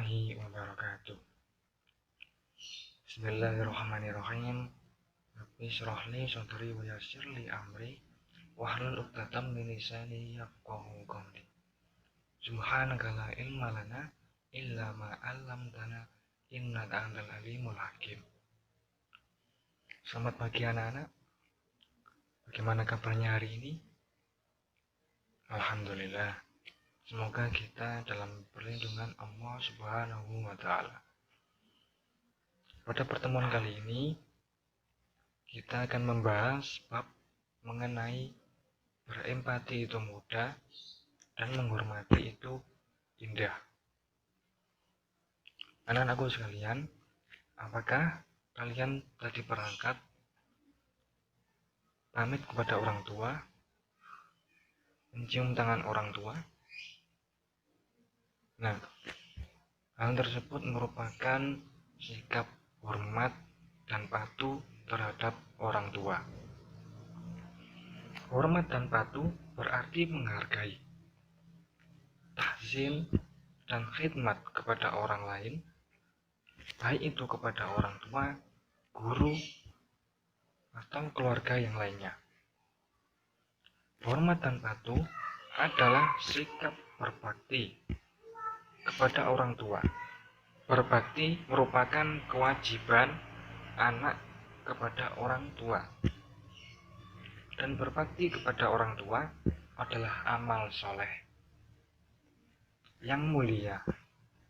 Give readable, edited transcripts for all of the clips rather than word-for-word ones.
warahmatullahi wabarakatuh. Bismillahirrahmanirrahim. Rabbi shrah li sadri wa yassir li amri wahlul 'uqdatam min lisani yafqahu qawli. Subhanaka la ilma lana illa ma 'allamtana innaka antal alimul hakim. Selamat pagi anak-anak. Bagaimana kabarnya hari ini? Alhamdulillah. Semoga kita dalam perlindungan Allah Subhanahu wa Ta'ala. Pada pertemuan kali ini, kita akan membahas bab mengenai berempati itu mudah dan menghormati itu indah. Anak-anakku sekalian, apakah kalian tadi berangkat pamit kepada orang tua, mencium tangan orang tua? Nah, hal tersebut merupakan sikap hormat dan patuh terhadap orang tua. Hormat dan patuh berarti menghargai, tahzim, dan khidmat kepada orang lain, baik itu kepada orang tua, guru, atau keluarga yang lainnya. Hormat dan patuh adalah sikap berbakti kepada orang tua. Berbakti merupakan kewajiban anak kepada orang tua. Dan berbakti kepada orang tua adalah amal soleh yang mulia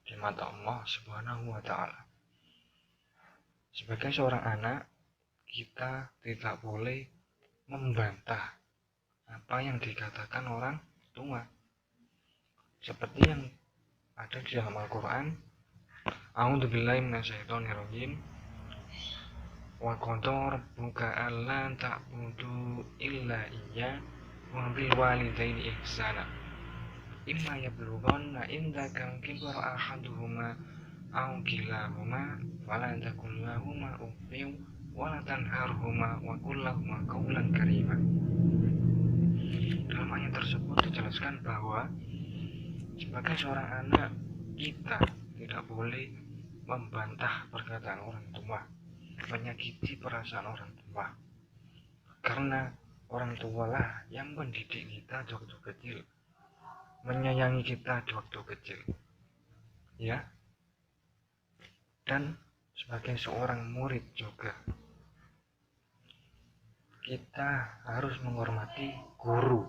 di mata Allah Subhanahu wa Ta'ala. Sebagai seorang anak, kita tidak boleh membantah apa yang dikatakan orang tua. Seperti yang ada di dalam Al-Quran, A'udzubillahi minasyaitonirrajim. Wa qadara rabbuka alla ta'budu illa iyyah wa bil walidaini ihsana. Imma yablughanna indaka kibara ahaduhuma aw kilahuma fala taqul lahumā uffin wa la tanharhumā wa qul lahumā qawlan karīmā. Dalam ayat tersebut dijelaskan bahwa sebagai seorang anak, kita tidak boleh membantah perkataan orang tua, menyakiti perasaan orang tua, karena orang tua lah yang mendidik kita di waktu kecil, menyayangi kita di waktu kecil, ya. Dan sebagai seorang murid juga, kita harus menghormati guru.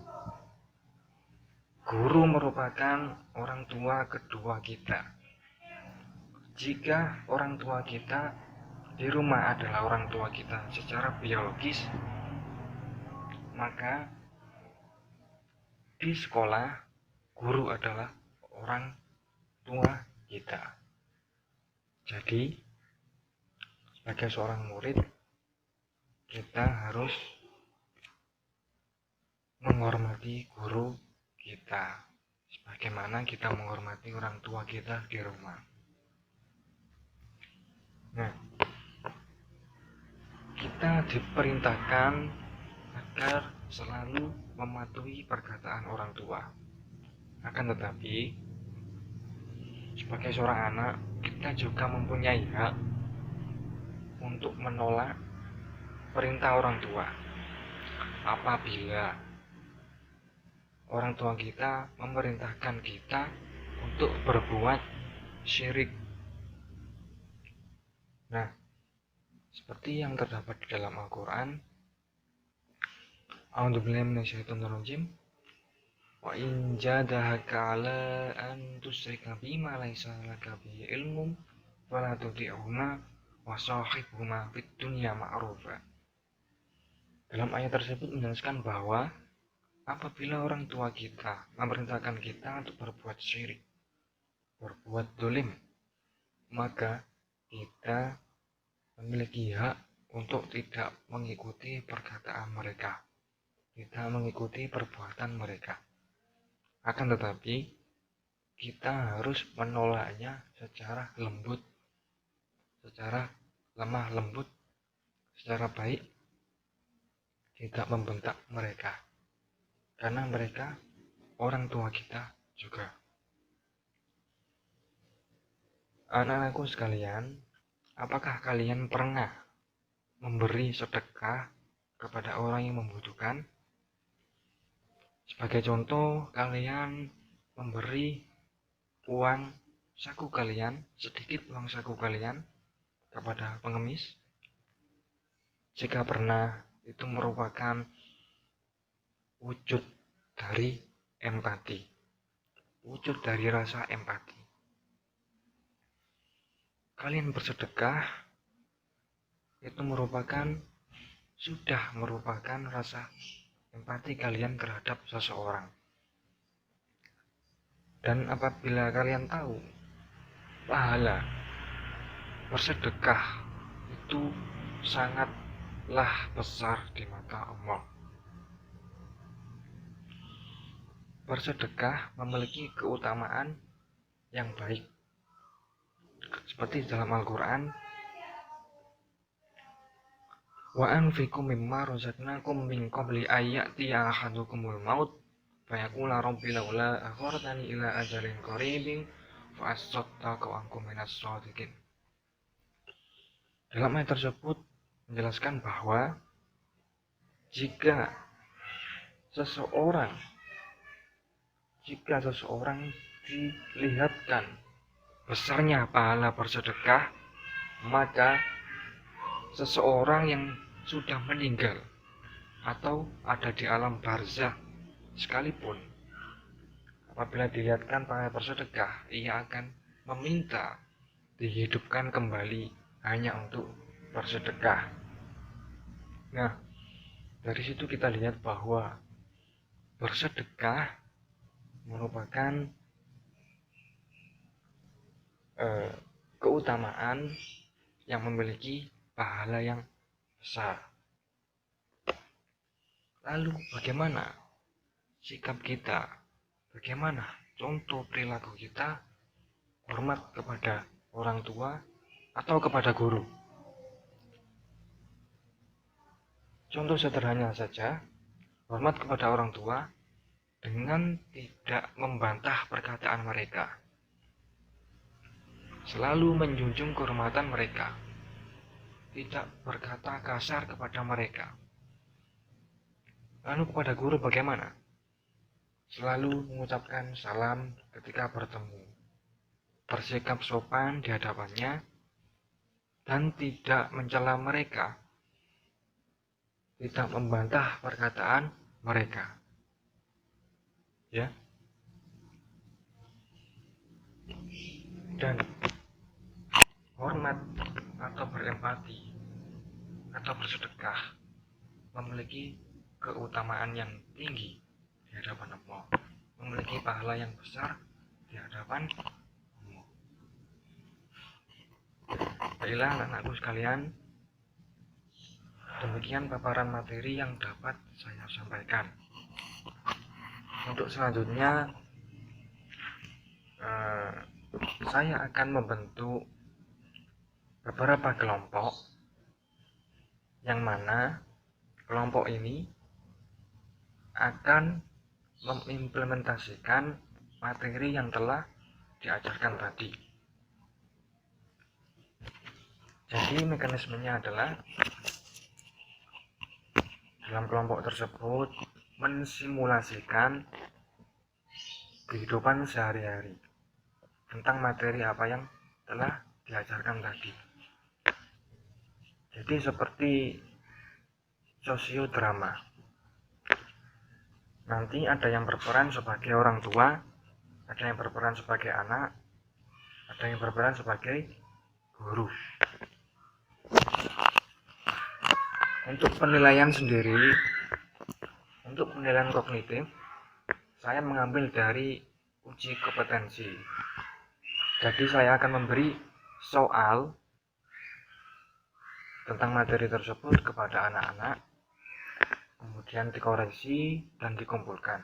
Guru merupakan orang tua kedua kita. Jika orang tua kita di rumah adalah orang tua kita secara biologis, maka di sekolah guru adalah orang tua kita. Jadi, sebagai seorang murid, kita harus menghormati guru kita, sebagaimana kita menghormati orang tua kita di rumah. Nah, kita diperintahkan agar selalu mematuhi perkataan orang tua. Akan tetapi, sebagai seorang anak, kita juga mempunyai hak untuk menolak perintah orang tua. Apabila orang tua kita memerintahkan kita untuk berbuat syirik. Nah, seperti yang terdapat di dalam Al-Quran, A'udzubillahi minasyaitonirrajim. Wa in jadahaka 'ala an tusyrika bima laysa laka bihi ilmun fala tuti'huma wa shahibhuma fid dunya ma'rufa. Dalam ayat tersebut menjelaskan bahwa apabila orang tua kita memerintahkan kita untuk berbuat syirik, berbuat dolim, maka kita memiliki hak untuk tidak mengikuti perkataan mereka, tidak mengikuti perbuatan mereka. Akan tetapi, kita harus menolaknya secara lembut, secara lemah lembut, secara baik, tidak membentak mereka. Karena mereka orang tua kita juga. Anak-anakku sekalian, apakah kalian pernah memberi sedekah kepada orang yang membutuhkan? Sebagai contoh, kalian memberi uang saku kalian, sedikit uang saku kalian kepada pengemis. Jika pernah, itu merupakan wujud dari empati, wujud dari rasa empati. Kalian bersedekah, itu sudah merupakan rasa empati kalian terhadap seseorang. Dan apabila kalian tahu pahala bersedekah itu sangatlah besar di mata Allah. Bersedekah memiliki keutamaan yang baik. Seperti dalam Al-Quran, wa anfiqu mimma razaqnakum min qabli ayyatiya ahadukumul maut fayaqula rabbi laula akhartani ila ajalin qaribin fa asaddaqa wa akum minas shadiqin. Dalam ayat tersebut menjelaskan bahwa jika seseorang dilihatkan besarnya pahala bersedekah, maka seseorang yang sudah meninggal atau ada di alam barzah sekalipun, apabila dilihatkan pahala bersedekah, ia akan meminta dihidupkan kembali hanya untuk bersedekah. Nah, dari situ kita lihat bahwa bersedekah merupakan keutamaan yang memiliki pahala yang besar. Lalu bagaimana sikap kita? Bagaimana contoh perilaku kita hormat kepada orang tua atau kepada guru? Contoh sederhana saja, hormat kepada orang tua dengan tidak membantah perkataan mereka. Selalu menjunjung kehormatan mereka, tidak berkata kasar kepada mereka. Lalu kepada guru bagaimana? Selalu mengucapkan salam ketika bertemu, bersikap sopan di hadapannya, dan tidak mencela mereka, tidak membantah perkataan mereka. Ya. Dan hormat atau berempati atau bersedekah memiliki keutamaan yang tinggi di hadapan Allah, memiliki pahala yang besar di hadapan Allah. Baiklah anak-anakku sekalian, demikian paparan materi yang dapat saya sampaikan. Untuk selanjutnya saya akan membentuk beberapa kelompok, yang mana kelompok ini akan mengimplementasikan materi yang telah diajarkan tadi. Jadi mekanismenya adalah dalam kelompok tersebut mensimulasikan kehidupan sehari-hari tentang materi apa yang telah diajarkan tadi. Jadi seperti sosiodrama. Nanti ada yang berperan sebagai orang tua, ada yang berperan sebagai anak, ada yang berperan sebagai guru. Untuk penilaian sendiri, untuk penilaian kognitif, saya mengambil dari uji kompetensi. Jadi saya akan memberi soal tentang materi tersebut kepada anak-anak, kemudian dikoreksi dan dikumpulkan.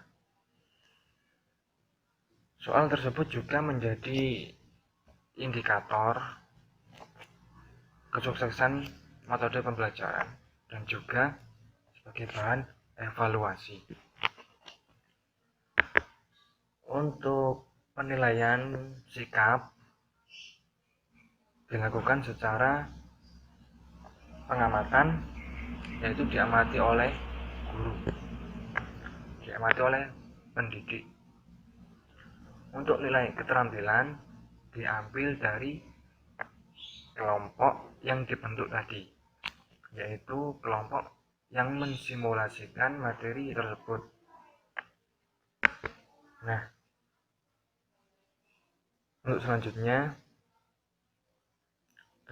Soal tersebut juga menjadi indikator kesuksesan metode pembelajaran dan juga sebagai bahan evaluasi. Untuk penilaian sikap, dilakukan secara pengamatan, yaitu diamati oleh guru, diamati oleh pendidik. Untuk nilai keterampilan diambil dari kelompok yang dibentuk tadi, yaitu kelompok yang mensimulasikan materi tersebut. Nah, untuk selanjutnya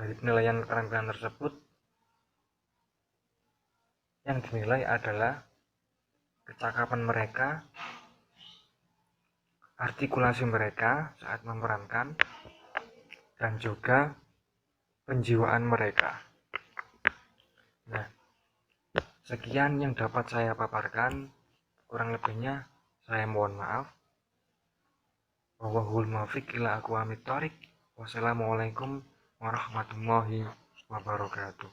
dari penilaian keterampilan tersebut yang dinilai adalah kecakapan mereka, artikulasi mereka saat memerankan, dan juga penjiwaan mereka. Nah, sekian yang dapat saya paparkan, kurang lebihnya saya mohon maaf. Wallahul muwaffiq ila aqwamit thoriq. Wassalamualaikum warahmatullahi wabarakatuh.